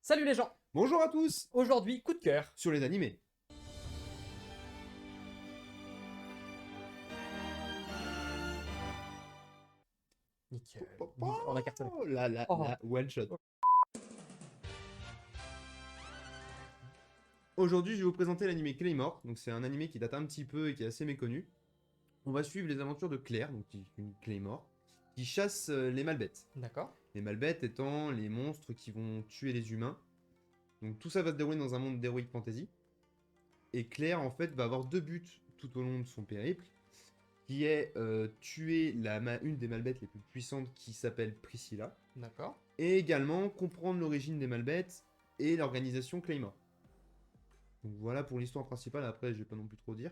Salut les gens! Bonjour à tous Aujourd'hui, coup de cœur. sur les animés. Nickel. Oh, On a cartonné. la Oh. one shot. Aujourd'hui, je vais vous présenter l'animé Claymore. Donc, c'est un animé qui date un petit peu et qui est assez méconnu. On va suivre les aventures de Claire, donc qui est une Claymore, qui chasse les Malbêtes. D'accord. Les Malbêtes étant les monstres qui vont tuer les humains. Donc, tout ça va se dérouler dans un monde d'heroic fantasy. Et Claire, en fait, va avoir deux buts tout au long de son périple, qui est tuer une des Malbêtes les plus puissantes qui s'appelle Priscilla, D'accord. et également comprendre l'origine des Malbêtes et l'organisation Claymore. Donc voilà pour l'histoire principale, après je vais pas non plus trop dire.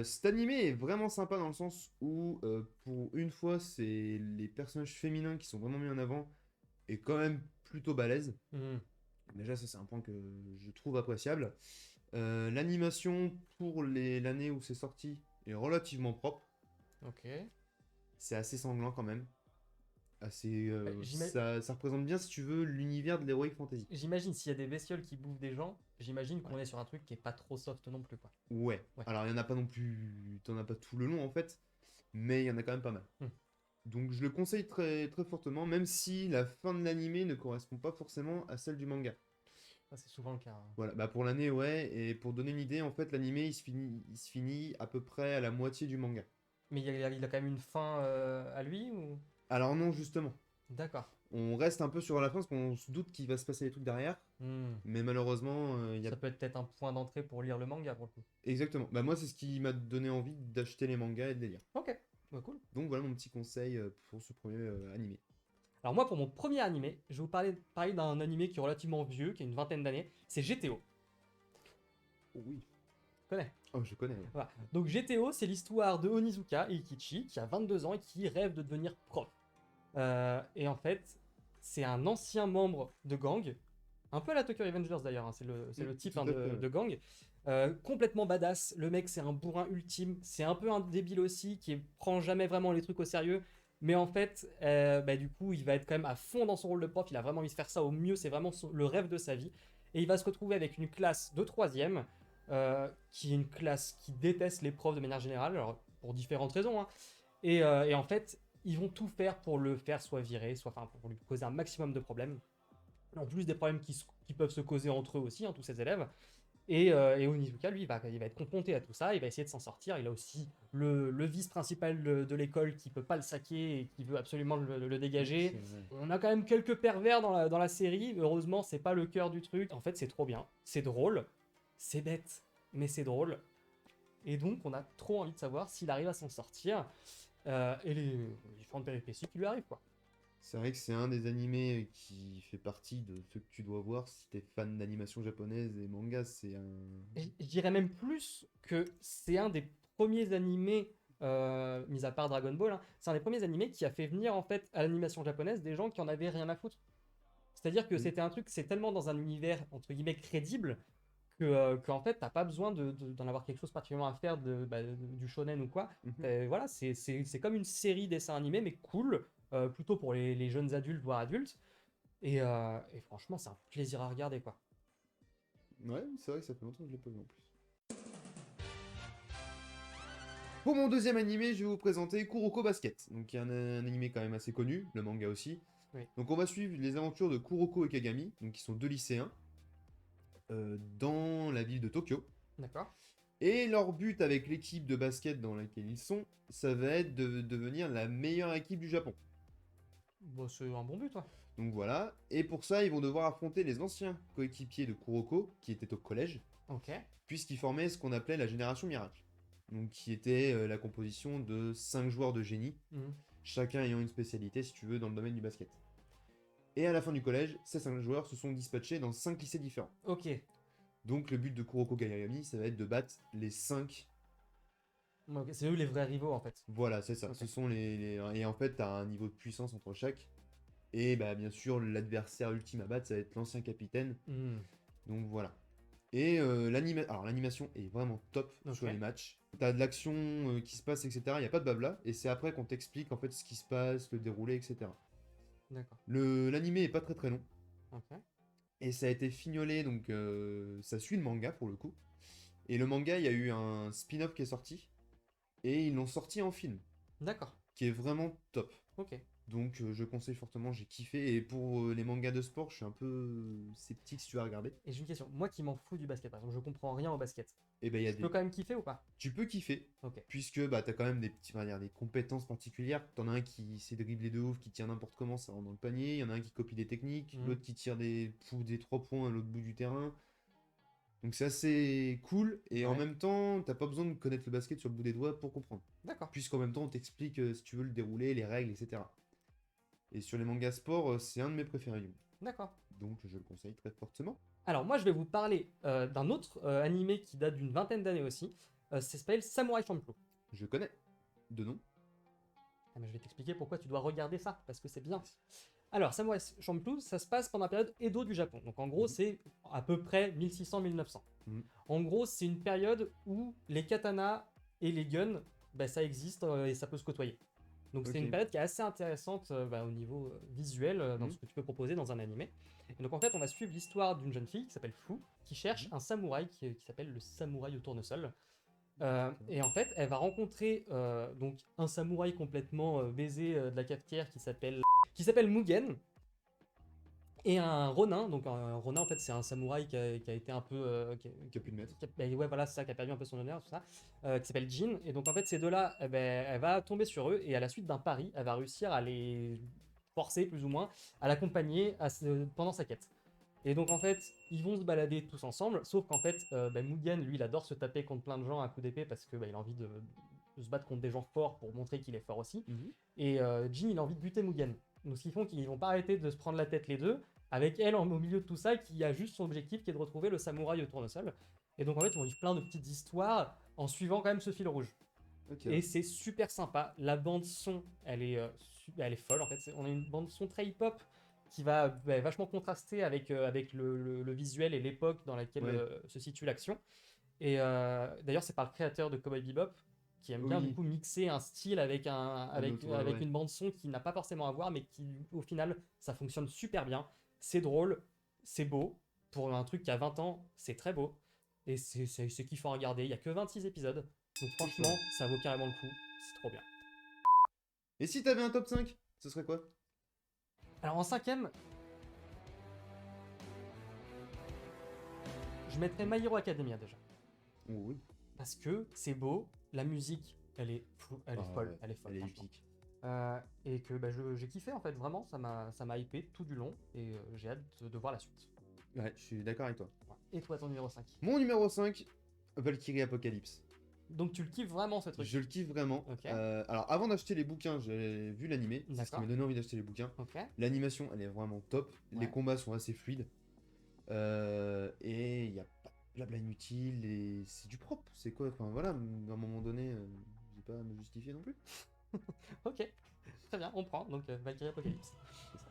Cet animé est vraiment sympa dans le sens où, pour une fois, c'est les personnages féminins qui sont vraiment mis en avant et quand même plutôt balèzes. Hmm. Déjà, ça c'est un point que je trouve appréciable. L'animation pour l'année où c'est sorti est relativement propre. Ok. C'est assez sanglant quand même. Assez, J'ima- ça représente bien, si tu veux, l'univers de l'Heroic Fantasy. J'imagine s'il y a des bestioles qui bouffent des gens, j'imagine qu'on Ouais. est sur un truc qui est pas trop soft non plus, quoi. Ouais. Ouais. Alors, il y en a pas non plus... T'en as pas tout le long, en fait. Mais il y en a quand même pas mal. Hmm. Donc, je le conseille très, très fortement, même si la fin de l'animé ne correspond pas forcément à celle du manga. Ça, c'est souvent le cas, hein. Voilà, bah pour l'année, ouais. Et pour donner une idée, en fait, l'animé, il se finit à peu près à la moitié du manga. Mais il a quand même une fin à lui ou... Alors non, justement. D'accord. On reste un peu sur la fin, parce qu'on se doute qu'il va se passer des trucs derrière. Hmm. Mais malheureusement, il y a... Ça peut être peut-être un point d'entrée pour lire le manga pour le coup. Exactement. Bah moi, c'est ce qui m'a donné envie d'acheter les mangas et de les lire. Ok. Bah, cool. Donc voilà mon petit conseil pour ce premier animé. Alors moi, pour mon premier animé, je vais vous parler d'un animé qui est relativement vieux, qui a une vingtaine d'années. C'est GTO. Oh oui. Tu connais? Oh, je connais. Ouais. Voilà. Donc GTO, c'est l'histoire de Onizuka Eikichi, qui a 22 ans et qui rêve de devenir prof. Et en fait, c'est un ancien membre de gang, un peu à la Tokyo Revengers d'ailleurs, hein, c'est le type tout hein, à fait, ouais. de gang. Complètement badass, le mec c'est un bourrin ultime, c'est un peu un débile aussi, qui prend jamais vraiment les trucs au sérieux. Mais en fait, du coup, il va être quand même à fond dans son rôle de prof, il a vraiment envie de faire ça au mieux, c'est vraiment le rêve de sa vie. Et il va se retrouver avec une classe de 3e, qui est une classe qui déteste les profs de manière générale, alors pour différentes raisons, hein. Et en fait, ils vont tout faire pour le faire soit virer, soit enfin, pour lui causer un maximum de problèmes. En plus des problèmes qui peuvent se causer entre eux aussi, hein, tous ces élèves. Et Onizuka, lui, il va être confronté à tout ça, il va essayer de s'en sortir. Il a aussi le vice principal de l'école qui peut pas le saquer et qui veut absolument le dégager. C'est vrai. On a quand même quelques pervers dans la série. Heureusement, c'est pas le cœur du truc. En fait, c'est trop bien. C'est drôle. C'est bête, mais c'est drôle. Et donc, on a trop envie de savoir s'il arrive à s'en sortir. Et les différentes péripéties qui lui arrivent, quoi. C'est vrai que c'est un des animés qui fait partie de ceux que tu dois voir si t'es fan d'animation japonaise et manga. C'est un... Je dirais même plus que c'est un des premiers animés, mis à part Dragon Ball, hein, c'est un des premiers animés qui a fait venir en fait à l'animation japonaise des gens qui en avaient rien à foutre. C'est-à-dire que Mm. c'était un truc, c'est tellement dans un univers entre guillemets crédible qu'en fait t'as pas besoin d'en avoir quelque chose particulièrement à faire du shonen ou quoi. Mhm. Voilà, c'est comme une série dessin animé mais cool, plutôt pour les jeunes adultes voire adultes. Et franchement c'est un plaisir à regarder quoi. Ouais, c'est vrai que ça fait longtemps que je l'ai pas vu en plus. Pour mon deuxième animé, je vais vous présenter Kuroko Basket. Donc il y a un animé quand même assez connu, le manga aussi. Oui. Donc on va suivre les aventures de Kuroko et Kagami, donc qui sont deux lycéens, dans la ville de Tokyo. D'accord. Et leur but avec l'équipe de basket dans laquelle ils sont, ça va être de devenir la meilleure équipe du Japon. Bon, c'est un bon but, ouais. Donc voilà, et pour ça, ils vont devoir affronter les anciens coéquipiers de Kuroko, qui étaient au collège, Ok. puisqu'ils formaient ce qu'on appelait la génération miracle. Donc qui était la composition de 5 joueurs de génie, Mhm. chacun ayant une spécialité, si tu veux, dans le domaine du basket. Et à la fin du collège, ces 5 joueurs se sont dispatchés dans 5 lycées différents. Ok. Donc le but de Kuroko Kagami, ça va être de battre les 5. Ok, c'est eux les vrais rivaux en fait. Voilà, c'est ça. Ok. Ce sont Et en fait, t'as un niveau de puissance entre chaque. Et bah bien sûr, l'adversaire ultime à battre, ça va être l'ancien capitaine. Hmm. Donc voilà. Et alors l'animation est vraiment top Ok. sur les matchs. T'as de l'action qui se passe, etc. Il n'y a pas de blabla. Et c'est après qu'on t'explique en fait ce qui se passe, le déroulé, etc. D'accord. L'animé est pas très très long. Ok. Et ça a été fignolé, donc ça suit le manga pour le coup. Et le manga, il y a eu un spin-off qui est sorti, et ils l'ont sorti en film, D'accord. qui est vraiment top. Ok. Donc je conseille fortement, j'ai kiffé. Et pour les mangas de sport, je suis un peu sceptique si tu vas regarder. Et j'ai une question. Moi qui m'en fous du basket, par exemple, je comprends rien au basket. Et ben il y a Je peux des... quand même kiffer ou pas? Tu peux kiffer, Ok. puisque bah, t'as quand même des petits, on va dire, des compétences particulières. T'en as un qui sait dribbler de ouf, qui tire n'importe comment, ça rentre dans le panier. Il y en a un qui copie des techniques, Mhm. l'autre qui tire des 3 points à l'autre bout du terrain. Donc c'est assez cool, et en Ouais. même temps, t'as pas besoin de connaître le basket sur le bout des doigts pour comprendre. D'accord. Puisqu'en même temps, on t'explique, si tu veux, le déroulé, les règles, etc. Et sur les mangas sport, c'est un de mes préférés, du coup. D'accord. Donc je le conseille très fortement. Alors moi je vais vous parler d'un autre animé qui date d'une vingtaine d'années aussi. Ça s'appelle Samurai Champloo. Je connais, de nom. Ah, mais je vais t'expliquer pourquoi tu dois regarder ça, parce que c'est bien. Alors, Samurai Champloo, ça se passe pendant la période Edo du Japon. Donc en gros, Mhm. c'est à peu près 1600-1900. Mhm. En gros, c'est une période où les katanas et les guns, bah, ça existe et ça peut se côtoyer. Donc c'est Ok. une période qui est assez intéressante bah, au niveau visuel dans Mhm. ce que tu peux proposer dans un animé. Et donc en fait, on va suivre l'histoire d'une jeune fille qui s'appelle Fu, qui cherche Mhm. un samouraï qui s'appelle le samouraï au tournesol. D'accord. Et en fait, elle va rencontrer donc un samouraï complètement baisé de la cafetière qui s'appelle Mugen, et un ronin. Donc un ronin, en fait, c'est un samouraï qui a été un peu Qui a pu le mettre. bah, ouais, voilà, c'est ça, qui a perdu un peu son honneur, tout ça, qui s'appelle Jin. Et donc en fait, ces deux-là, eh ben, elle va tomber sur eux, et à la suite d'un pari, elle va réussir à les forcer plus ou moins à l'accompagner pendant sa quête. Et donc en fait, ils vont se balader tous ensemble, sauf qu'en fait, bah, Mugen, lui, il adore se taper contre plein de gens à coups d'épée parce que bah, il a envie de se battre contre des gens forts pour montrer qu'il est fort aussi. Mhm. Et Jin, il a envie de buter Mugen. Donc ce qu'ils font, qu'ils vont pas arrêter de se prendre la tête les deux, avec elle au milieu de tout ça, qui a juste son objectif qui est de retrouver le samouraï au tournesol. Et donc en fait, ils vont vivre plein de petites histoires en suivant quand même ce fil rouge. Ok, Et ouais. c'est super sympa. La bande son, elle est folle en fait. On a une bande son très hip-hop qui va bah, vachement contraster avec le visuel et l'époque dans laquelle Ouais. se situe l'action. Et d'ailleurs, c'est par le créateur de Cowboy Bebop qui aime bien du Oui, coup mixer un style avec, un autre, ouais, avec ouais. une bande son qui n'a pas forcément à voir, mais qui au final, ça fonctionne super bien. C'est drôle, c'est beau. Pour un truc qui a 20 ans, c'est très beau. Et c'est kiffant à regarder. Il y a que 26 épisodes. Donc C'est ça. franchement, ça vaut carrément le coup. C'est trop bien. Et si t'avais un top 5, ce serait quoi? Alors en cinquième, je mettrais My Hero Academia déjà. Oh, oui. Parce que c'est beau, la musique, elle est Ah folle, ouais, elle est folle elle est franchement. épique. Et que bah, j'ai kiffé en fait, vraiment, ça m'a hypé tout du long et j'ai hâte de voir la suite. Ouais, je suis d'accord avec toi. Ouais. Et toi, ton numéro 5? Mon numéro 5, Valkyrie Apocalypse. Donc tu le kiffes vraiment ce truc? Je le kiffe vraiment. Ok, Alors, avant d'acheter les bouquins, j'ai vu l'animé. C'est ce qui d'accord, m'a donné envie d'acheter les bouquins. ok, L'animation, elle est vraiment top. Les ouais. combats sont assez fluides. Et il n'y a pas de blabla inutile. Et c'est du propre. C'est quoi? Enfin, voilà, à un moment donné, j'ai pas à me justifier non plus. Ok, très bien, on prend. Donc Valkyrie Apocalypse. C'est ça.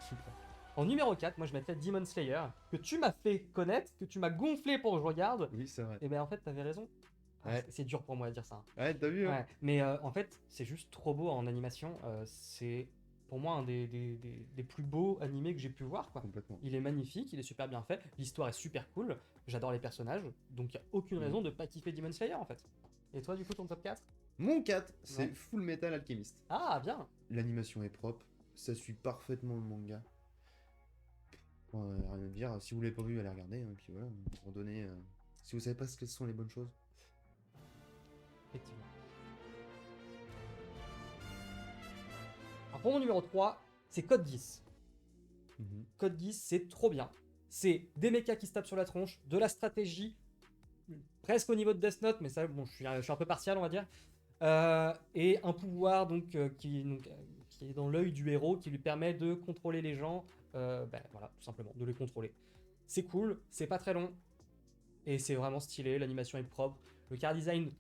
Super. En numéro 4, moi je mettrais Demon Slayer, que tu m'as fait connaître, que tu m'as gonflé pour que je regarde. Oui, c'est vrai. Et ben en fait, t'avais raison. Ah, Ouais, c'est dur pour moi de dire ça, hein. ouais, t'as vu, hein? Ouais, mais en fait, c'est juste trop beau en animation. C'est pour moi un des plus beaux animés que j'ai pu voir, quoi. Complètement. Il est magnifique, il est super bien fait, l'histoire est super cool, j'adore les personnages, donc il n'y a aucune Mhm. raison de pas kiffer Demon Slayer en fait. Et toi, du coup, ton top 4? Mon 4, c'est Ouais. Full Metal Alchemist. Ah, bien! L'animation est propre. Ça suit parfaitement le manga. Rien à dire. Si vous l'avez pas vu, allez regarder. Hein, puis voilà, pour donner. Si vous savez pas ce que sont les bonnes choses. Effectivement. Alors pour mon numéro 3, c'est Code 10. Mhm. Code 10, c'est trop bien. C'est des mechas qui se tapent sur la tronche, de la stratégie, presque au niveau de Death Note, mais ça, bon, je suis un peu partial, on va dire. Et un pouvoir qui est dans l'œil du héros, qui lui permet de contrôler les gens, ben, voilà, tout simplement, de les contrôler. C'est cool, c'est pas très long, et c'est vraiment stylé, l'animation est propre. Le car design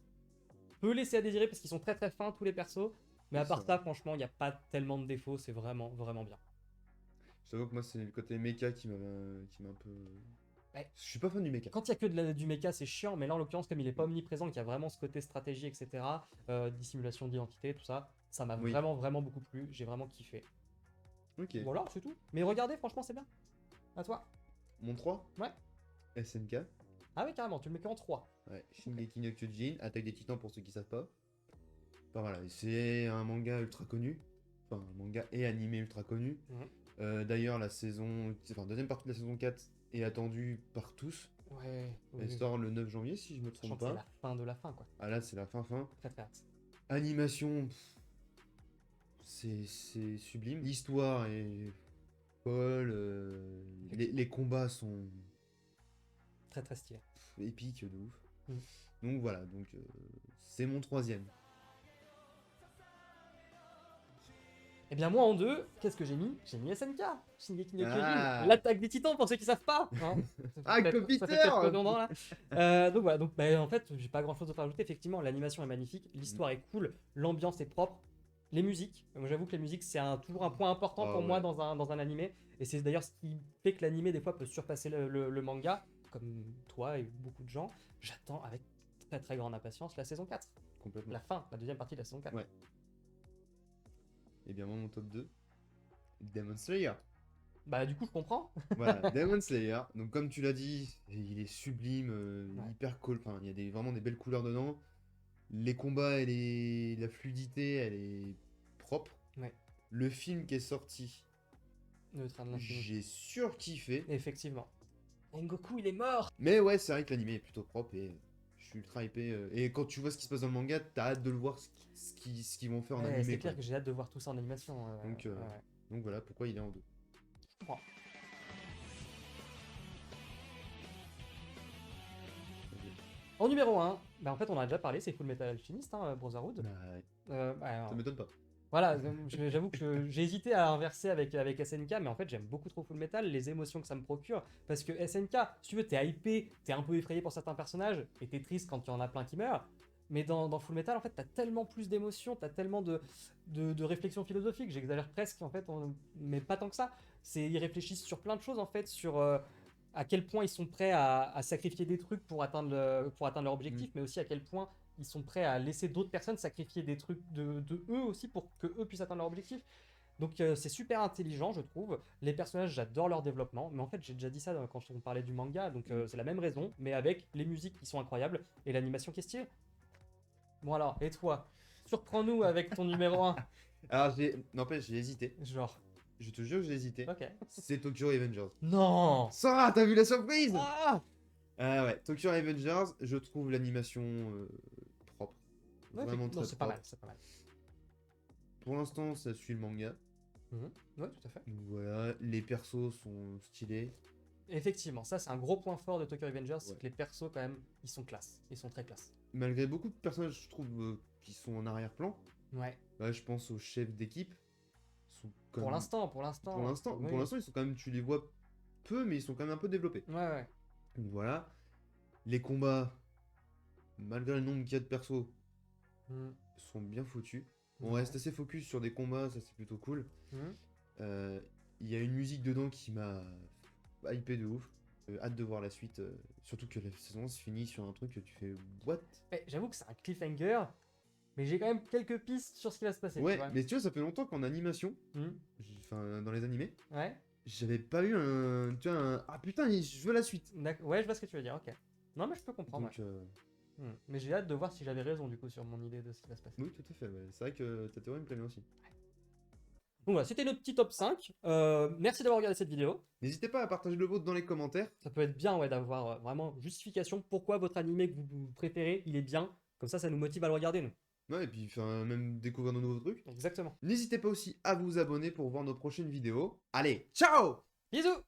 peut laisser à désirer parce qu'ils sont très très fins tous les persos, mais à Oui, c'est part vrai. ça, franchement, il n'y a pas tellement de défauts, c'est vraiment vraiment bien. Je t'avoue que moi, c'est le côté mecha qui m'a un peu. Ouais. Je suis pas fan du mecha. Quand il y a que du mecha, c'est chiant, mais là en l'occurrence, comme il est pas omniprésent, qu'il y a vraiment ce côté stratégie, etc., dissimulation d'identité, tout ça, ça m'a Oui. vraiment vraiment beaucoup plu, j'ai vraiment kiffé. Ok. Voilà, c'est tout. Mais regardez, franchement, c'est bien. À toi. Mon 3. Ouais. SNK. Ah oui, carrément, tu le mets qu'en 3. Ouais. Shingeki no Kyojin, Attaque des Titans pour ceux qui savent pas. Enfin voilà, c'est un manga ultra connu. Enfin, un manga et animé ultra connu. D'ailleurs, deuxième partie de la saison 4 est attendue par tous. Ouais. Elle sort le 9 janvier, si je me Sachant trompe que c'est pas. la fin de la fin, quoi. Ah là, c'est la fin. Très très hâte. Animation, c'est sublime. L'histoire est folle. Les combats sont Très très stylé. épiques de ouf. Mm. Donc voilà, c'est mon 3e. Eh bien moi en 2, qu'est-ce que j'ai mis? J'ai mis SNK, Shingeki no Kyojin, Ah. l'attaque des titans pour ceux qui savent pas. Hein. Ah, Ça fait Copiter peut-être redondant, là. Donc voilà, en fait j'ai pas grand chose à rajouter, effectivement l'animation est magnifique, l'histoire est cool, l'ambiance est propre, les musiques, moi j'avoue que les musiques c'est toujours un point important Ah pour moi ouais. dans un animé, et c'est d'ailleurs ce qui fait que l'animé des fois peut surpasser le manga, comme toi et beaucoup de gens. J'attends avec très très grande impatience la saison 4, Complètement. la deuxième partie de la saison 4. Ouais. Et bien moi mon top 2, Demon Slayer. Bah du coup je comprends. Voilà, Demon Slayer. Donc comme tu l'as dit, il est sublime, Ouais. hyper cool. Enfin, il y a vraiment des belles couleurs dedans. Les combats et la fluidité, elle est propre. Ouais. Le film qui est sorti, Le train de l'infini. j'ai surkiffé. Effectivement. Rengoku, il est mort. Mais ouais, c'est vrai que l'anime est plutôt propre et je suis ultra hypé. Et quand tu vois ce qui se passe dans le manga, t'as hâte de le voir ce qu'ils vont faire en Ouais, animé. c'est clair quoi. que j'ai hâte de voir tout ça en animation. Donc, ouais. Donc voilà pourquoi il est en 2. Je comprends. En numéro 1, bah en fait on en a déjà parlé, c'est Full Metal Alchemist, hein, Brotherhood. Ça m'étonne pas. Voilà, j'avoue que j'ai hésité à inverser avec SNK, mais en fait j'aime beaucoup trop Full Metal, les émotions que ça me procure, parce que SNK, si tu veux, t'es hypé, t'es un peu effrayé pour certains personnages, et t'es triste quand il y en a plein qui meurent, mais dans Full Metal, en fait, t'as tellement plus d'émotions, t'as tellement de réflexions philosophiques, j'exagère presque, en fait, mais pas tant que ça. Ils réfléchissent sur plein de choses, en fait, sur à quel point ils sont prêts à sacrifier des trucs pour atteindre leur objectif, mais aussi à quel point ils sont prêts à laisser d'autres personnes sacrifier des trucs de eux aussi pour que eux puissent atteindre leur objectif. Donc c'est super intelligent, je trouve. Les personnages, j'adore leur développement, mais en fait j'ai déjà dit ça quand on parlait du manga, donc c'est la même raison, mais avec les musiques qui sont incroyables et l'animation qui est stylée. Bon alors, et toi? Surprends-nous avec ton numéro 1. Alors n'empêche, j'ai hésité. Genre, Je te jure que j'ai hésité. ok. C'est Tokyo Revengers. Non. Sarah, t'as vu la surprise? Ah Ah ouais, Tokyo Revengers, je trouve l'animation propre. Ouais, Vraiment non, très c'est pas propre. mal, c'est pas mal. Pour l'instant, ça suit le manga. Ouais, tout à fait. Donc voilà, les persos sont stylés. Effectivement, ça c'est un gros point fort de Tokyo Revengers, c'est Ouais. que les persos quand même, ils sont classe, ils sont très classe. Malgré beaucoup de personnages, je trouve, qui sont en arrière-plan. Ouais. Là, je pense aux chefs d'équipe. Pour l'instant. Pour l'instant, oui. pour l'instant, ils sont quand même, tu les vois peu, mais ils sont quand même un peu développés. Ouais. Donc voilà. Les combats, malgré le nombre qu'il y a de persos, Mm. sont bien foutus. On Ouais. reste assez focus sur des combats, ça c'est plutôt cool. Mm. Il y a une musique dedans qui m'a hypé de ouf. Hâte de voir la suite. Surtout que la saison se finit sur un truc que tu fais what? Mais j'avoue que c'est un cliffhanger, mais j'ai quand même quelques pistes sur ce qui va se passer. Ouais, Tu vois. mais tu vois, ça fait longtemps qu'en animation, Mm. enfin dans les animés, Ouais. j'avais pas eu ah putain, je veux la suite. Ouais, je vois ce que tu veux dire, ok. Non, mais je peux comprendre. Donc, Ouais. Mais j'ai hâte de voir si j'avais raison du coup sur mon idée de ce qui va se passer. oui, tout à fait. Ouais. C'est vrai que ta théorie me plaît bien aussi. Donc voilà, c'était notre petit top 5. Merci d'avoir regardé cette vidéo. N'hésitez pas à partager le vôtre dans les commentaires. Ça peut être bien d'avoir vraiment justification pourquoi votre animé que vous préférez, il est bien. Comme ça nous motive à le regarder, nous. Ouais, et puis même découvrir de nouveaux trucs. Exactement. N'hésitez pas aussi à vous abonner pour voir nos prochaines vidéos. Allez, ciao! Bisous!